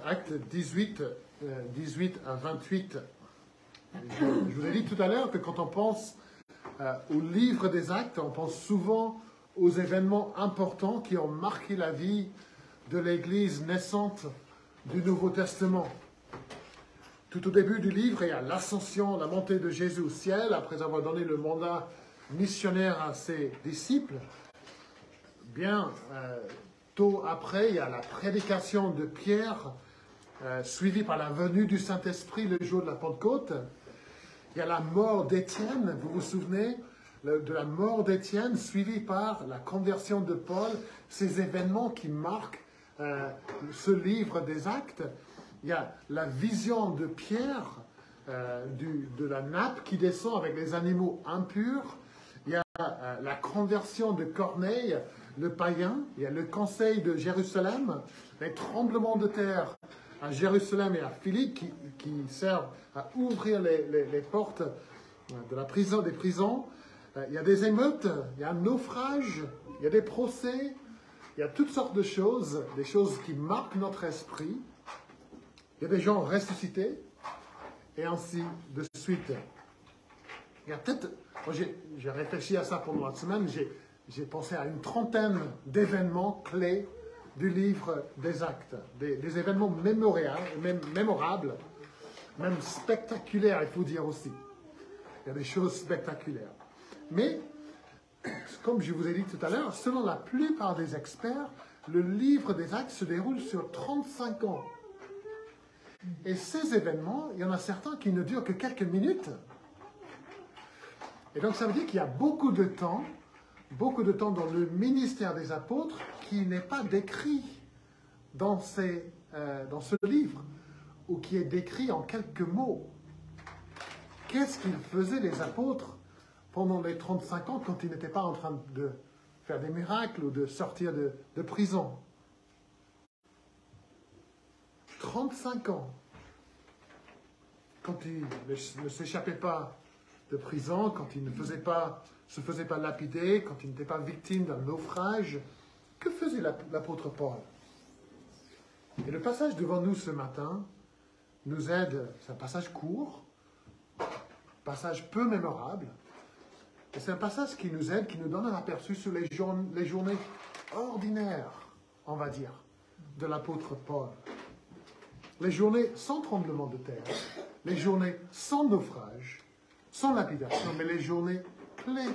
Acte 18, 18 à 28. Je vous ai dit tout à l'heure que quand on pense au livre des Actes, on pense souvent aux événements importants qui ont marqué la vie de l'Église naissante du Nouveau Testament. Tout au début du livre, il y a l'ascension, la montée de Jésus au ciel, après avoir donné le mandat missionnaire à ses disciples. Bien tôt après, il y a la prédication de Pierre, suivie par la venue du Saint-Esprit le jour de la Pentecôte. Il y a la mort d'Étienne, vous vous souvenez de la mort d'Étienne, suivie par la conversion de Paul, ces événements qui marquent ce livre des Actes. Il y a la vision de Pierre, de la nappe qui descend avec les animaux impurs. Il y a la conversion de Corneille, le païen. Il y a le conseil de Jérusalem, les tremblements de terre à Jérusalem et à Philippe qui servent à ouvrir les portes de la prison, des prisons. Il y a des émeutes, il y a un naufrage, il y a des procès, il y a toutes sortes de choses, des choses qui marquent notre esprit. Il y a des gens ressuscités, et ainsi de suite. Il y a peut-être, moi j'ai réfléchi à ça pendant la semaine, j'ai pensé à une trentaine d'événements clés du livre des Actes, des événements mémorables, même spectaculaires, il faut dire aussi. Il y a des choses spectaculaires. Mais, comme je vous ai dit tout à l'heure, selon la plupart des experts, le livre des Actes se déroule sur 35 ans. Et ces événements, il y en a certains qui ne durent que quelques minutes. Et donc ça veut dire qu'il y a beaucoup de temps dans le ministère des apôtres qui n'est pas décrit dans ce livre, ou qui est décrit en quelques mots. Qu'est-ce qu'ils faisaient les apôtres pendant les 35 ans quand ils n'étaient pas en train de faire des miracles ou de sortir de prison? 35 ans. Quand ils ne s'échappaient pas de prison, quand ils ne se faisaient pas lapider, quand ils n'étaient pas victimes d'un naufrage, que faisait l'apôtre Paul? Et le passage devant nous ce matin nous aide, c'est un passage court, un passage peu mémorable, et c'est un passage qui nous aide, qui nous donne un aperçu sur les journées ordinaires, on va dire, de l'apôtre Paul. Les journées sans tremblement de terre, les journées sans naufrage, sans lapidation, mais les journées clés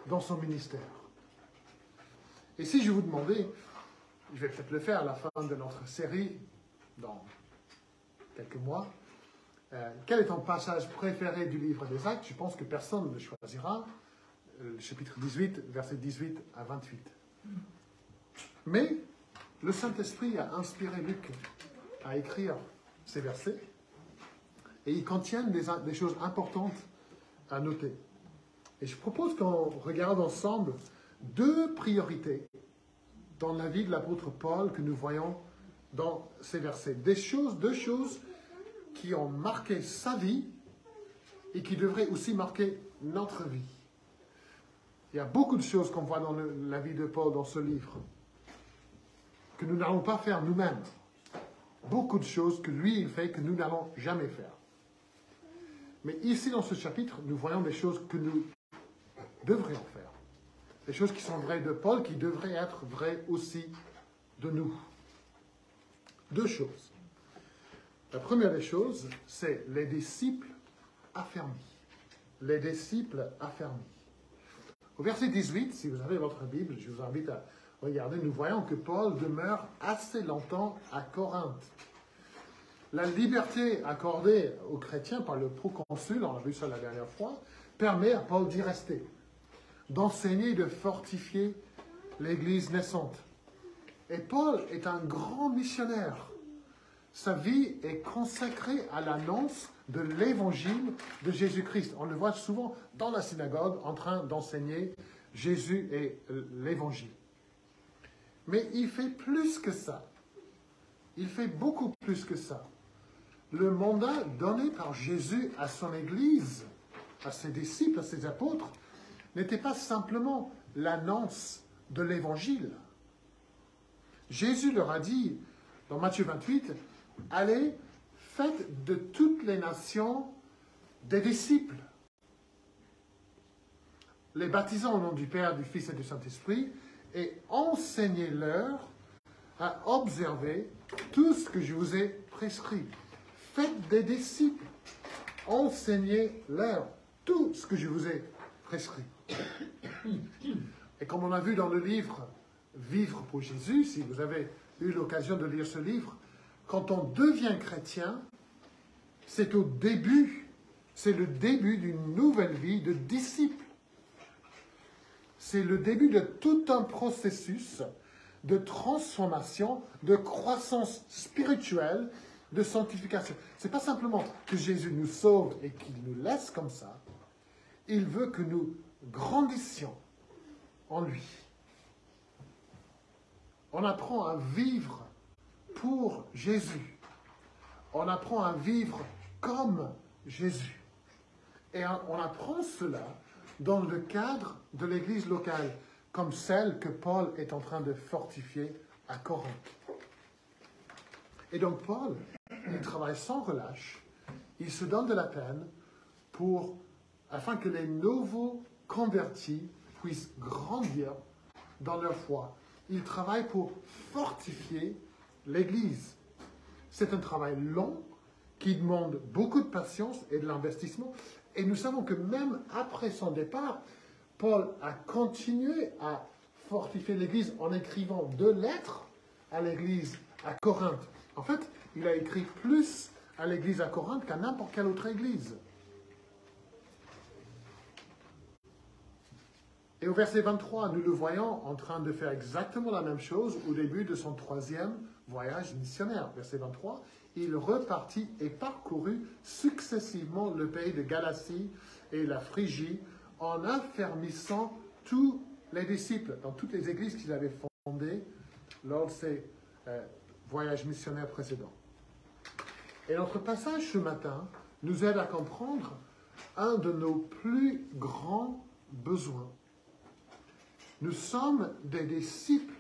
dans son ministère. Et si je vous demandais, je vais peut-être le faire à la fin de notre série, dans quelques mois, quel est ton passage préféré du livre des Actes? Je pense que personne ne le choisira. Le chapitre 18, versets 18 à 28. Mais le Saint-Esprit a inspiré Luc à écrire ces versets, et ils contiennent des choses importantes à noter. Et je propose qu'on regarde ensemble deux priorités dans la vie de l'apôtre Paul que nous voyons dans ces versets. Deux choses qui ont marqué sa vie et qui devraient aussi marquer notre vie. Il y a beaucoup de choses qu'on voit dans la vie de Paul dans ce livre que nous n'allons pas faire nous-mêmes. Beaucoup de choses que lui, il fait, que nous n'allons jamais faire. Mais ici, dans ce chapitre, nous voyons des choses que nous devrions faire. Des choses qui sont vraies de Paul, qui devraient être vraies aussi de nous. Deux choses. La première des choses, c'est les disciples affermis. Les disciples affermis. Au verset 18, si vous avez votre Bible, je vous invite à regarder, nous voyons que Paul demeure assez longtemps à Corinthe. La liberté accordée aux chrétiens par le proconsul, on a vu ça la dernière fois, permet à Paul d'y rester, d'enseigner et de fortifier l'Église naissante. Et Paul est un grand missionnaire. Sa vie est consacrée à l'annonce de l'Évangile de Jésus-Christ. On le voit souvent dans la synagogue en train d'enseigner Jésus et l'Évangile. Mais il fait plus que ça. Il fait beaucoup plus que ça. Le mandat donné par Jésus à son Église, à ses disciples, à ses apôtres, n'était pas simplement l'annonce de l'Évangile. Jésus leur a dit, dans Matthieu 28, allez, faites de toutes les nations des disciples, les baptisant au nom du Père, du Fils et du Saint-Esprit, et enseignez-leur à observer tout ce que je vous ai prescrit. Faites des disciples, enseignez-leur tout ce que je vous ai prescrit. Et comme on a vu dans le livre Vivre pour Jésus, si vous avez eu l'occasion de lire ce livre, quand on devient chrétien, c'est au début, c'est le début d'une nouvelle vie de disciple. C'est le début de tout un processus de transformation, de croissance spirituelle, de sanctification. Ce n'est pas simplement que Jésus nous sauve et qu'il nous laisse comme ça. Il veut que nous grandissions en lui. On apprend à vivre pour Jésus. On apprend à vivre comme Jésus. Et on apprend cela dans le cadre de l'église locale, comme celle que Paul est en train de fortifier à Corinthe. Et donc Paul, il travaille sans relâche, il se donne de la peine afin que les nouveaux convertis puissent grandir dans leur foi. Il travaille pour fortifier l'Église. C'est un travail long qui demande beaucoup de patience et de l'investissement. Et nous savons que même après son départ, Paul a continué à fortifier l'Église en écrivant 2 lettres à l'Église à Corinthe. En fait, il a écrit plus à l'Église à Corinthe qu'à n'importe quelle autre Église. Et au verset 23, nous le voyons en train de faire exactement la même chose au début de son 3e voyage missionnaire. Verset 23, il repartit et parcourut successivement le pays de Galatie et la Phrygie en affermissant tous les disciples dans toutes les églises qu'il avait fondées lors de ses voyages missionnaires précédents. Et notre passage ce matin nous aide à comprendre un de nos plus grands besoins. Nous sommes des disciples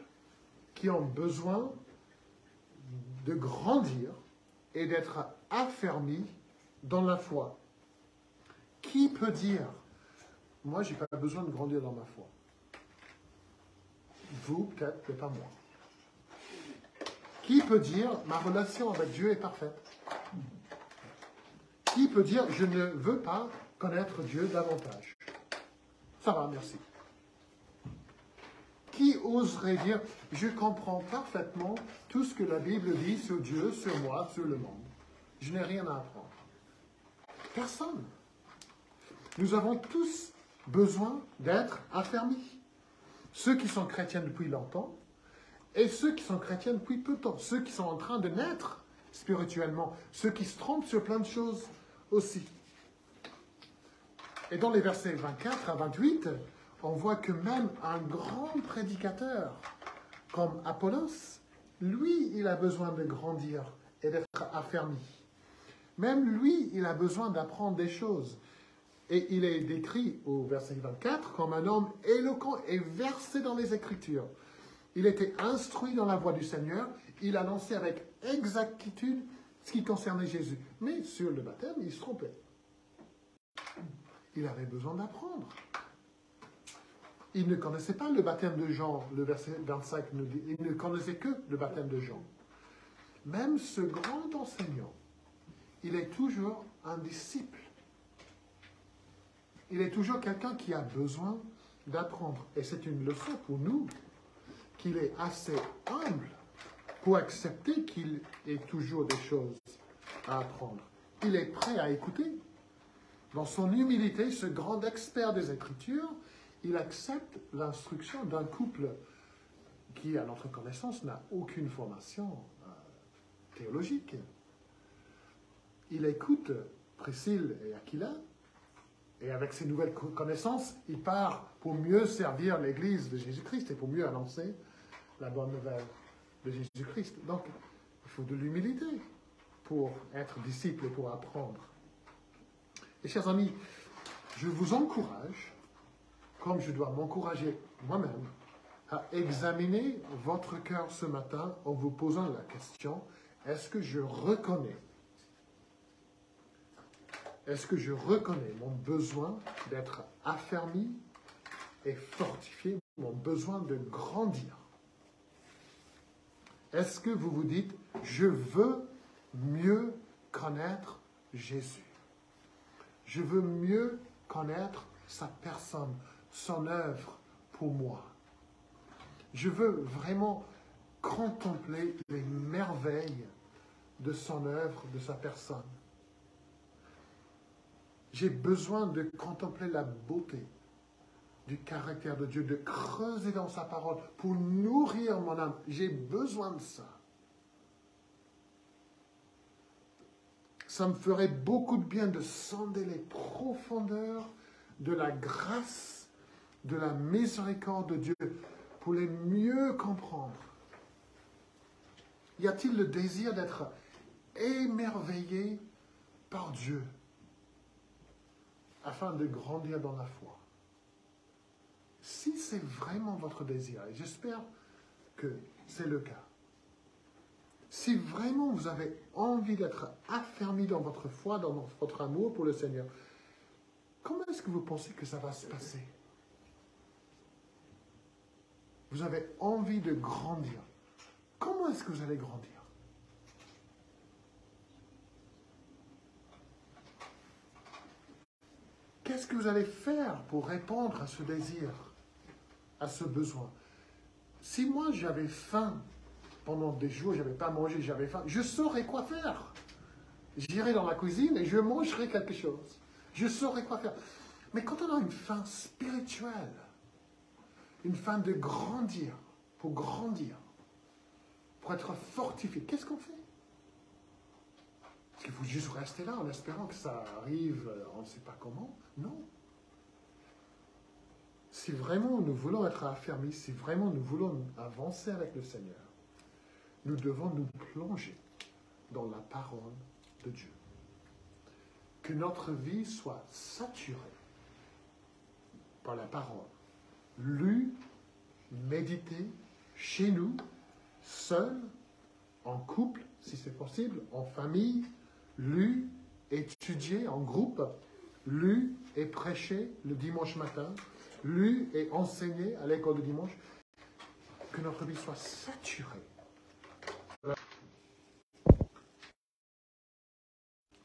qui ont besoin de grandir et d'être affermis dans la foi. Qui peut dire, moi, je n'ai pas besoin de grandir dans ma foi? Vous, peut-être, mais pas moi. Qui peut dire, ma relation avec Dieu est parfaite? Qui peut dire, je ne veux pas connaître Dieu davantage? Ça va, merci. Qui oserait dire, je comprends parfaitement tout ce que la Bible dit sur Dieu, sur moi, sur le monde. Je n'ai rien à apprendre. Personne. Nous avons tous besoin d'être affermis. Ceux qui sont chrétiens depuis longtemps et ceux qui sont chrétiens depuis peu de temps. Ceux qui sont en train de naître spirituellement. Ceux qui se trompent sur plein de choses aussi. Et dans les versets 24 à 28, on voit que même un grand prédicateur comme Apollos, lui, il a besoin de grandir et d'être affermi. Même lui, il a besoin d'apprendre des choses. Et il est décrit au verset 24 comme un homme éloquent et versé dans les Écritures. Il était instruit dans la voie du Seigneur. Il annonçait avec exactitude ce qui concernait Jésus. Mais sur le baptême, il se trompait. Il avait besoin d'apprendre. Il ne connaissait pas le baptême de Jean, le verset 25 nous dit. Il ne connaissait que le baptême de Jean. Même ce grand enseignant, il est toujours un disciple. Il est toujours quelqu'un qui a besoin d'apprendre. Et c'est une leçon pour nous, qu'il est assez humble pour accepter qu'il ait toujours des choses à apprendre. Il est prêt à écouter. Dans son humilité, ce grand expert des Écritures, il accepte l'instruction d'un couple qui, à notre connaissance, n'a aucune formation théologique. Il écoute Priscille et Aquila, et avec ses nouvelles connaissances, il part pour mieux servir l'Église de Jésus-Christ et pour mieux annoncer la bonne nouvelle de Jésus-Christ. Donc, il faut de l'humilité pour être disciple et pour apprendre. Et chers amis, je vous encourage, comme je dois m'encourager moi-même, à examiner votre cœur ce matin en vous posant la question, est-ce que je reconnais mon besoin d'être affermi et fortifié, mon besoin de grandir? Est-ce que vous vous dites, je veux mieux connaître Jésus? Je veux mieux connaître sa personne, son œuvre pour moi. Je veux vraiment contempler les merveilles de son œuvre, de sa personne. J'ai besoin de contempler la beauté du caractère de Dieu, de creuser dans sa parole pour nourrir mon âme. J'ai besoin de ça. Ça me ferait beaucoup de bien de sonder les profondeurs de la grâce, de la miséricorde de Dieu, pour les mieux comprendre. Y a-t-il le désir d'être émerveillé par Dieu afin de grandir dans la foi? Si c'est vraiment votre désir, et j'espère que c'est le cas, si vraiment vous avez envie d'être affermi dans votre foi, dans votre amour pour le Seigneur, comment est-ce que vous pensez que ça va se passer? Vous avez envie de grandir. Comment est-ce que vous allez grandir? Qu'est-ce que vous allez faire pour répondre à ce désir, à ce besoin? Si moi j'avais faim pendant des jours, je n'avais pas mangé, j'avais faim, je saurais quoi faire. J'irai dans la cuisine et je mangerai quelque chose. Je saurais quoi faire. Mais quand on a une faim spirituelle, une faim de grandir, pour être fortifié, qu'est-ce qu'on fait? Est-ce qu'il faut juste rester là en espérant que ça arrive, on ne sait pas comment? Non. Si vraiment nous voulons être affermis, si vraiment nous voulons avancer avec le Seigneur, nous devons nous plonger dans la parole de Dieu. Que notre vie soit saturée par la parole. Lue, méditée, chez nous, seul, en couple, si c'est possible, en famille, lue, étudiée en groupe, lue et prêchée le dimanche matin, lue et enseignée à l'école de dimanche. Que notre vie soit saturée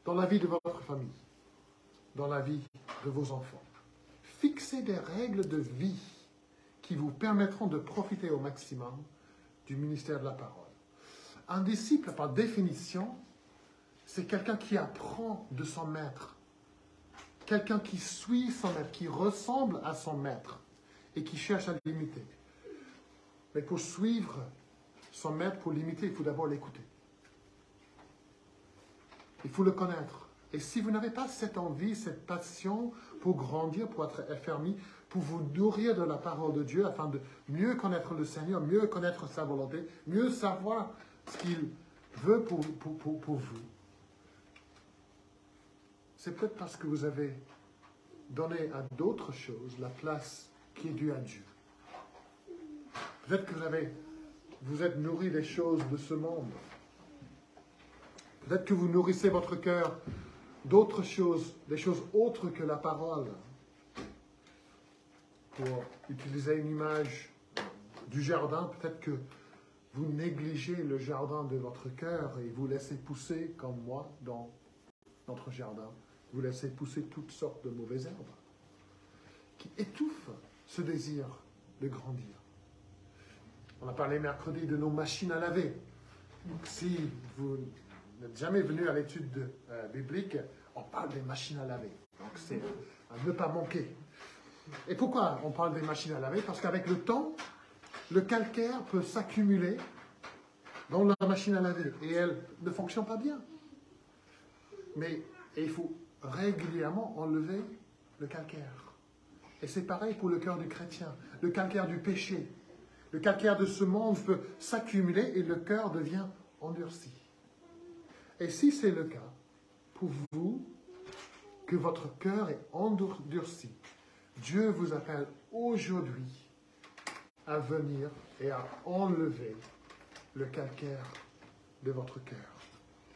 dans la vie de votre famille, dans la vie de vos enfants. Fixez des règles de vie qui vous permettront de profiter au maximum du ministère de la parole. Un disciple, par définition, c'est quelqu'un qui apprend de son maître, quelqu'un qui suit son maître, qui ressemble à son maître et qui cherche à l'imiter. Mais pour suivre son maître, pour l'imiter, il faut d'abord l'écouter. Il faut le connaître. Et si vous n'avez pas cette envie, cette passion pour grandir, pour être affermi, pour vous nourrir de la parole de Dieu, afin de mieux connaître le Seigneur, mieux connaître sa volonté, mieux savoir ce qu'il veut pour vous, c'est peut-être parce que vous avez donné à d'autres choses la place qui est due à Dieu. Peut-être que vous êtes nourri des choses de ce monde. Peut-être que vous nourrissez votre cœur d'autres choses, des choses autres que la parole. Pour utiliser une image du jardin, peut-être que vous négligez le jardin de votre cœur et vous laissez pousser, comme moi, dans notre jardin, vous laissez pousser toutes sortes de mauvaises herbes qui étouffent ce désir de grandir. On a parlé mercredi de nos machines à laver. Donc, si vous n'êtes jamais venu à l'étude biblique, on parle des machines à laver. Donc c'est à ne pas manquer. Et pourquoi on parle des machines à laver? Parce qu'avec le temps, le calcaire peut s'accumuler dans la machine à laver et elle ne fonctionne pas bien. Mais il faut régulièrement enlever le calcaire. Et c'est pareil pour le cœur du chrétien. Le calcaire du péché, le calcaire de ce monde peut s'accumuler et le cœur devient endurci. Et si c'est le cas pour vous, que votre cœur est endurci, Dieu vous appelle aujourd'hui à venir et à enlever le calcaire de votre cœur.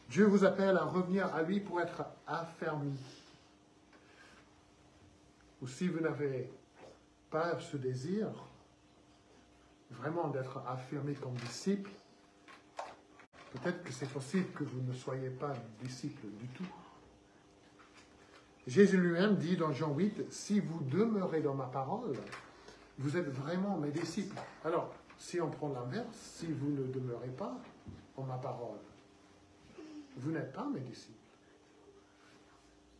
Dieu vous appelle à revenir à lui pour être affermi. Ou si vous n'avez pas ce désir, vraiment d'être affirmé comme disciple, peut-être que c'est possible que vous ne soyez pas disciple du tout. Jésus lui-même dit dans Jean 8, « Si vous demeurez dans ma parole, vous êtes vraiment mes disciples. » Alors, si on prend l'inverse, si vous ne demeurez pas en ma parole, vous n'êtes pas mes disciples.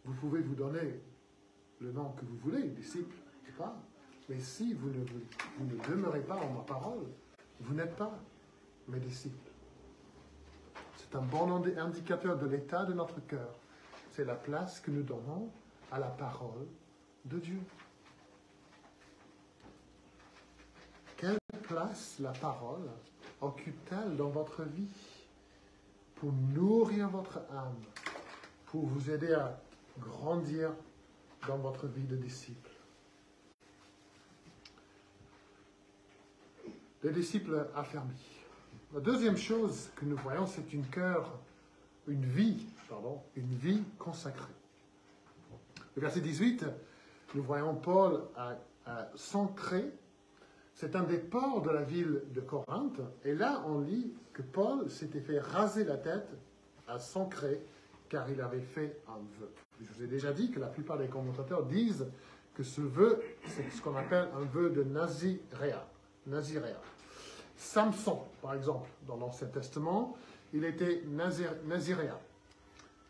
Vous pouvez vous donner le nom que vous voulez, disciple, pas. Mais si vous ne demeurez pas en ma parole, vous n'êtes pas mes disciples. C'est un bon indicateur de l'état de notre cœur. C'est la place que nous donnons à la parole de Dieu. Quelle place la parole occupe-t-elle dans votre vie pour nourrir votre âme, pour vous aider à grandir dans votre vie de disciple? Les disciples affermis. La deuxième chose que nous voyons, c'est une vie consacrée. Le verset 18, nous voyons Paul à Sancré. C'est un des ports de la ville de Corinthe. Et là, on lit que Paul s'était fait raser la tête à Sancré, car il avait fait un vœu. Je vous ai déjà dit que la plupart des commentateurs disent que ce vœu, c'est ce qu'on appelle un vœu de naziréa. Samson, par exemple, dans l'Ancien Testament, il était naziréa,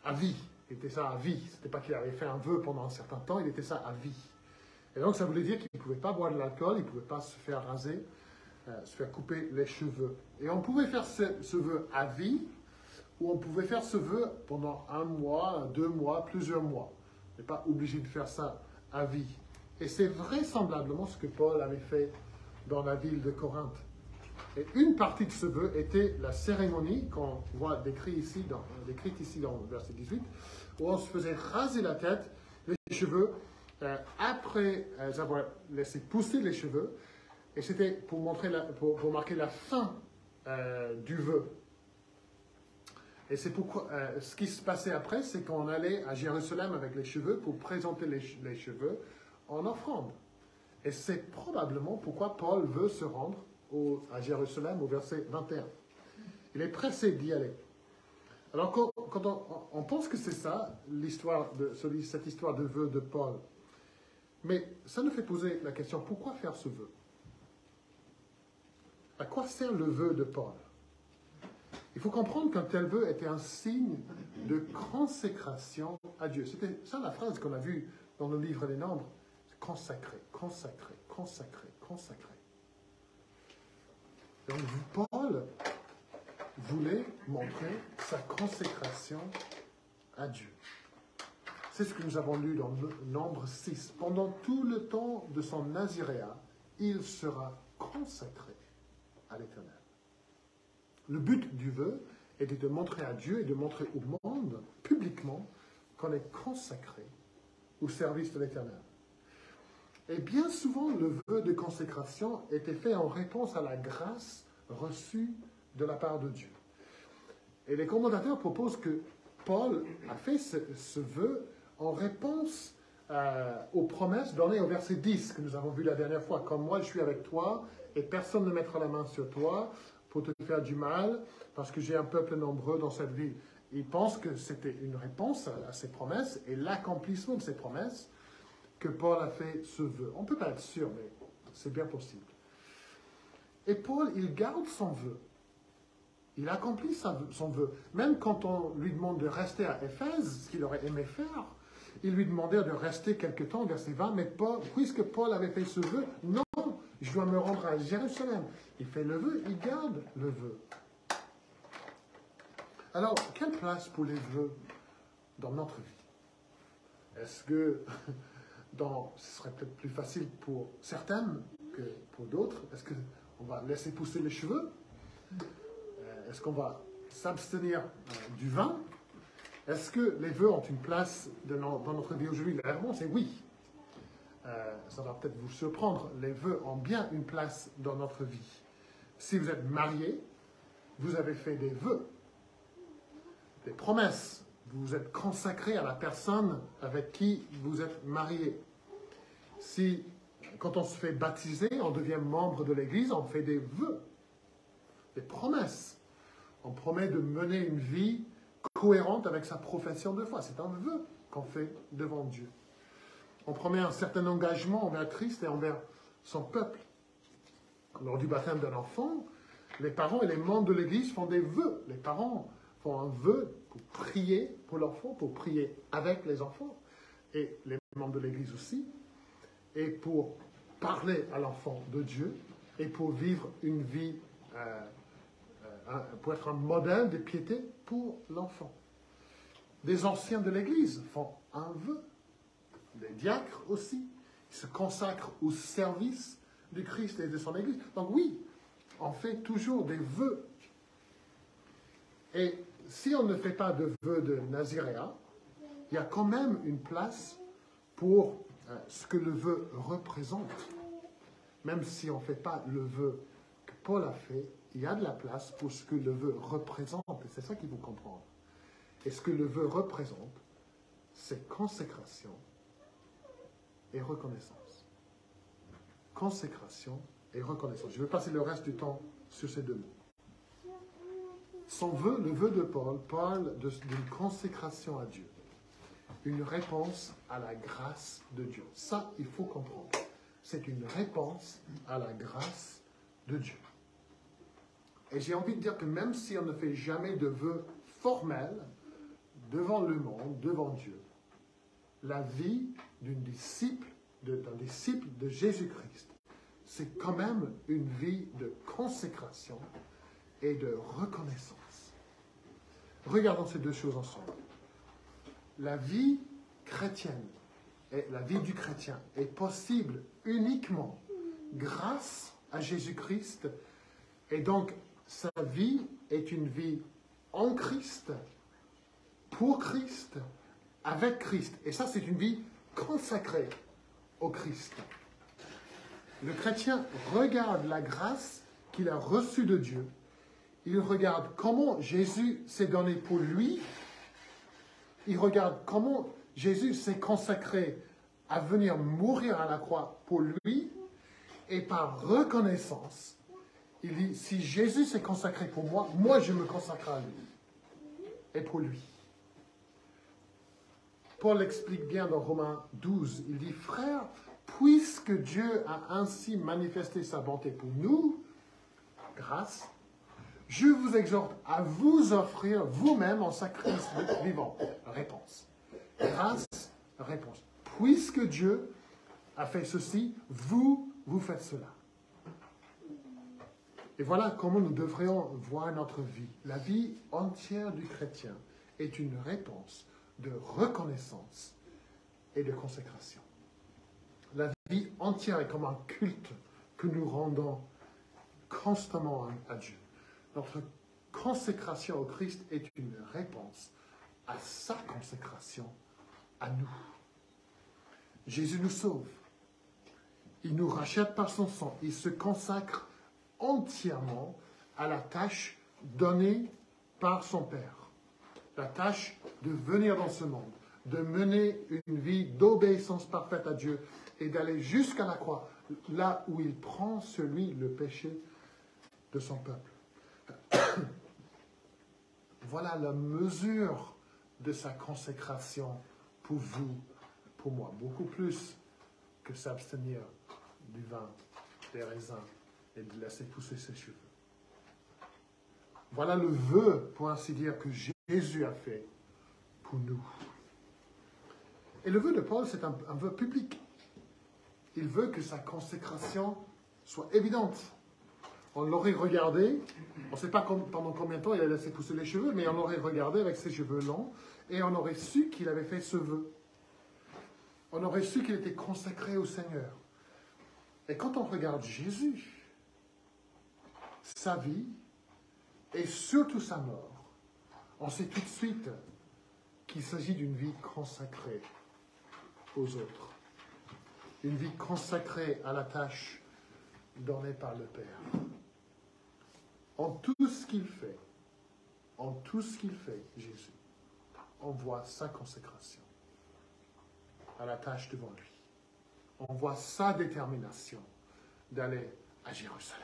à vie. Il était ça à vie. Ce n'était pas qu'il avait fait un vœu pendant un certain temps, il était ça à vie. Et donc, ça voulait dire qu'il ne pouvait pas boire de l'alcool, il ne pouvait pas se faire raser, se faire couper les cheveux. Et on pouvait faire ce vœu à vie, ou on pouvait faire ce vœu pendant 1 mois, 2 mois, plusieurs mois. On n'est pas obligé de faire ça à vie. Et c'est vraisemblablement ce que Paul avait fait dans la ville de Corinthe. Et une partie de ce vœu était la cérémonie qu'on voit décrite ici dans le verset 18, où on se faisait raser la tête, les cheveux, après avoir laissé pousser les cheveux, et c'était pour marquer la fin du vœu. Et c'est pourquoi ce qui se passait après, c'est qu'on allait à Jérusalem avec les cheveux pour présenter les cheveux en offrande. Et c'est probablement pourquoi Paul veut se rendre à Jérusalem au verset 21. Il est pressé d'y aller. Alors quand on pense que c'est ça, cette histoire de vœu de Paul, mais ça nous fait poser la question, pourquoi faire ce vœu? À quoi sert le vœu de Paul? Il faut comprendre qu'un tel vœu était un signe de consécration à Dieu. C'était ça la phrase qu'on a vue dans le livre des Nombres. Consacré, consacré, consacré, consacré. Donc Paul voulait montrer sa consécration à Dieu. C'est ce que nous avons lu dans le Nombre 6. Pendant tout le temps de son naziréat, il sera consacré à l'Éternel. Le but du vœu était de montrer à Dieu et de montrer au monde, publiquement, qu'on est consacré au service de l'Éternel. Et bien souvent, le vœu de consécration était fait en réponse à la grâce reçue de la part de Dieu. Et les commentateurs proposent que Paul a fait ce vœu en réponse aux promesses données au verset 10 que nous avons vu la dernière fois. « Comme moi, je suis avec toi, et personne ne mettra la main sur toi pour te faire du mal, parce que j'ai un peuple nombreux dans cette ville. » Il pense que c'était une réponse à ces promesses et l'accomplissement de ces promesses que Paul a fait ce vœu. On ne peut pas être sûr, mais c'est bien possible. Et Paul, il garde son vœu. Il accomplit son vœu. Même quand on lui demande de rester à Éphèse, ce qu'il aurait aimé faire, il lui demandait de rester quelque temps, verset 20, mais puisque Paul avait fait ce vœu, non, je dois me rendre à Jérusalem. Il fait le vœu, il garde le vœu. Alors, quelle place pour les vœux dans notre vie? Est-ce que ce serait peut-être plus facile pour certaines que pour d'autres? Est-ce qu'on va laisser pousser les cheveux? Est-ce qu'on va s'abstenir du vin? Est-ce que les vœux ont une place dans notre vie aujourd'hui? La réponse est oui. ça va peut-être vous surprendre, les vœux ont bien une place dans notre vie. Si vous êtes marié, vous avez fait des vœux, des promesses. Vous vous êtes consacré à la personne avec qui vous êtes marié. Si, quand on se fait baptiser, on devient membre de l'Église, on fait des vœux, des promesses. On promet de mener une vie cohérente avec sa profession de foi. C'est un vœu qu'on fait devant Dieu. On promet un certain engagement envers Christ et envers son peuple. Lors du baptême d'un enfant, les parents et les membres de l'Église font des vœux. Les parents font un vœu pour prier pour l'enfant, pour prier avec les enfants, et les membres de l'Église aussi, et pour parler à l'enfant de Dieu, et pour vivre une vie, pour être un modèle de piété pour l'enfant. Des anciens de l'Église font un vœu. Les diacres aussi. Ils se consacrent au service du Christ et de son Église. Donc oui, on fait toujours des vœux. Et si on ne fait pas de vœux de Naziréa, il y a quand même une place pour ce que le vœu représente. Même si on ne fait pas le vœu que Paul a fait, il y a de la place pour ce que le vœu représente. Et c'est ça qu'il faut comprendre. Et ce que le vœu représente, c'est consécration et reconnaissance. Consécration et reconnaissance. Je vais passer le reste du temps sur ces deux mots. Son vœu, le vœu de Paul, parle d'une consécration à Dieu. Une réponse à la grâce de Dieu. Ça, il faut comprendre. C'est une réponse à la grâce de Dieu. Et j'ai envie de dire que même si on ne fait jamais de vœu formel devant le monde, devant Dieu, la vie d'un disciple de Jésus-Christ, c'est quand même une vie de consécration et de reconnaissance. Regardons ces deux choses ensemble. La vie chrétienne et la vie du chrétien est possible uniquement grâce à Jésus-Christ, et donc sa vie est une vie en Christ, pour Christ, avec Christ. Et ça, c'est une vie consacrée au Christ. Le chrétien regarde la grâce qu'il a reçue de Dieu. Il regarde comment Jésus s'est donné pour lui. Il regarde comment Jésus s'est consacré à venir mourir à la croix pour lui. Et par reconnaissance, il dit, si Jésus s'est consacré pour moi, moi je me consacre à lui et pour lui. Paul explique bien dans Romains 12, il dit, frères, puisque Dieu a ainsi manifesté sa bonté pour nous, grâce, je vous exhorte à vous offrir vous-même en sacrifice vivant. Réponse. Grâce, réponse. Puisque Dieu a fait ceci, vous faites cela. Et voilà comment nous devrions voir notre vie. La vie entière du chrétien est une réponse de reconnaissance et de consécration. La vie entière est comme un culte que nous rendons constamment à Dieu. Notre consécration au Christ est une réponse à sa consécration à nous. Jésus nous sauve. Il nous rachète par son sang. Il se consacre entièrement à la tâche donnée par son Père. La tâche de venir dans ce monde, de mener une vie d'obéissance parfaite à Dieu et d'aller jusqu'à la croix, là où il prend sur lui le péché de son peuple. Voilà la mesure de sa consécration pour vous, pour moi. Beaucoup plus que s'abstenir du vin, des raisins et de laisser pousser ses cheveux. Voilà le vœu, pour ainsi dire, que Jésus a fait pour nous. Et le vœu de Paul, c'est un vœu public. Il veut que sa consécration soit évidente. On l'aurait regardé, on ne sait pas pendant combien de temps il a laissé pousser les cheveux, mais on l'aurait regardé avec ses cheveux longs et on aurait su qu'il avait fait ce vœu. On aurait su qu'il était consacré au Seigneur. Et quand on regarde Jésus, sa vie et surtout sa mort, on sait tout de suite qu'il s'agit d'une vie consacrée aux autres. une vie consacrée à la tâche donnée par le Père. En tout ce qu'il fait, Jésus, on voit sa consécration à la tâche devant lui. On voit sa détermination d'aller à Jérusalem.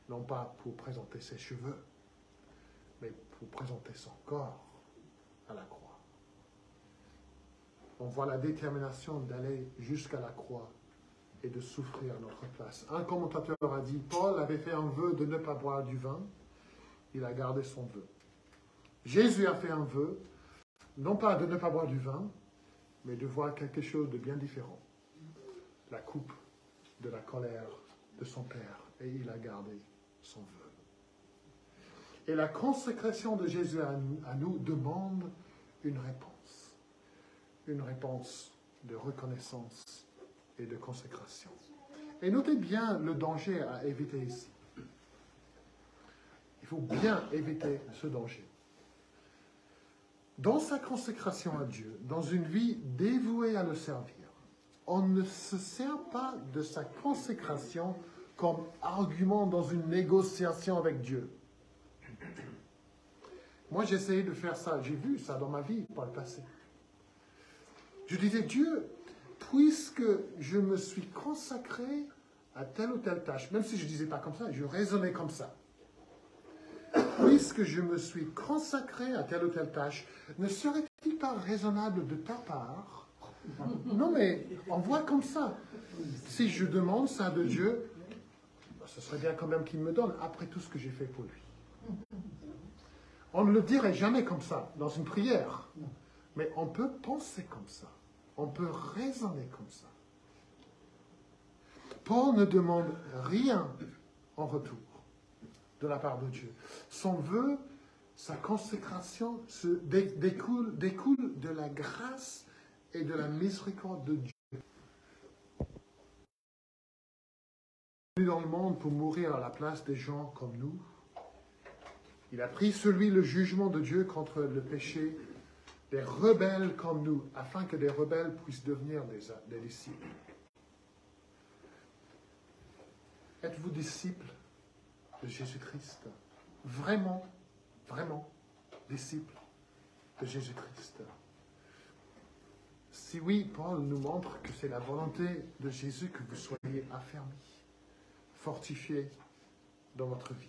Non pas pour présenter ses cheveux, mais pour présenter son corps à la croix. On voit la détermination d'aller jusqu'à la croix et de souffrir à notre place. Un commentateur a dit, Paul avait fait un vœu de ne pas boire du vin, il a gardé son vœu. Jésus a fait un vœu, non pas de ne pas boire du vin, mais de voir quelque chose de bien différent. La coupe de la colère de son Père, et il a gardé son vœu. Et la consécration de Jésus à nous demande une réponse de reconnaissance et de consécration. Et notez bien le danger à éviter ici. Il faut bien éviter ce danger. Dans sa consécration à Dieu, dans une vie dévouée à le servir, on ne se sert pas de sa consécration comme argument dans une négociation avec Dieu. Moi, j'ai essayé de faire ça, j'ai vu ça dans ma vie par le passé. Je disais, Dieu, puisque je me suis consacré à telle ou telle tâche, même si je ne disais pas comme ça, je raisonnais comme ça. Puisque je me suis consacré à telle ou telle tâche, ne serait-il pas raisonnable de ta part? Non, mais on voit comme ça. Si je demande ça de Dieu, ce serait bien quand même qu'il me donne, après tout ce que j'ai fait pour lui. On ne le dirait jamais comme ça, dans une prière. Mais on peut penser comme ça. On peut raisonner comme ça. Paul ne demande rien en retour de la part de Dieu. Son vœu, sa consécration découle de la grâce et de la miséricorde de Dieu. Il est venu dans le monde pour mourir à la place des gens comme nous. Il a pris sur lui le jugement de Dieu contre le péché des rebelles comme nous, afin que des rebelles puissent devenir des disciples. Êtes-vous disciples de Jésus-Christ? Vraiment, vraiment disciples de Jésus-Christ? Si oui, Paul nous montre que c'est la volonté de Jésus que vous soyez affermis, fortifiés dans votre vie.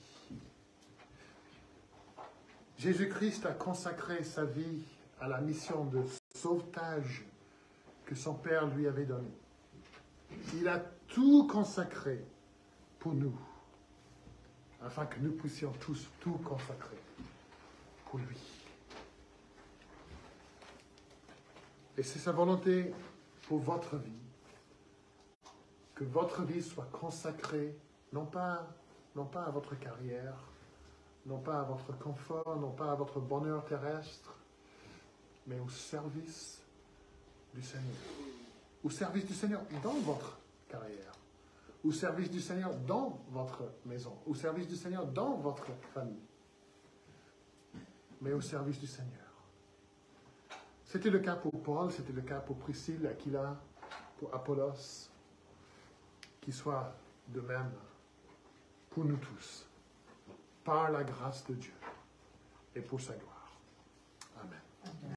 Jésus-Christ a consacré sa vie à la mission de sauvetage que son Père lui avait donnée. Il a tout consacré pour nous, afin que nous puissions tous tout consacrer pour lui. Et c'est sa volonté pour votre vie, que votre vie soit consacrée, non pas à votre carrière, non pas à votre confort, non pas à votre bonheur terrestre, mais au service du Seigneur. Au service du Seigneur dans votre carrière. Au service du Seigneur dans votre maison. Au service du Seigneur dans votre famille. Mais au service du Seigneur. C'était le cas pour Paul, c'était le cas pour Priscille, Aquila, pour Apollos. Qu'il soit de même pour nous tous. Par la grâce de Dieu et pour sa gloire. Amen.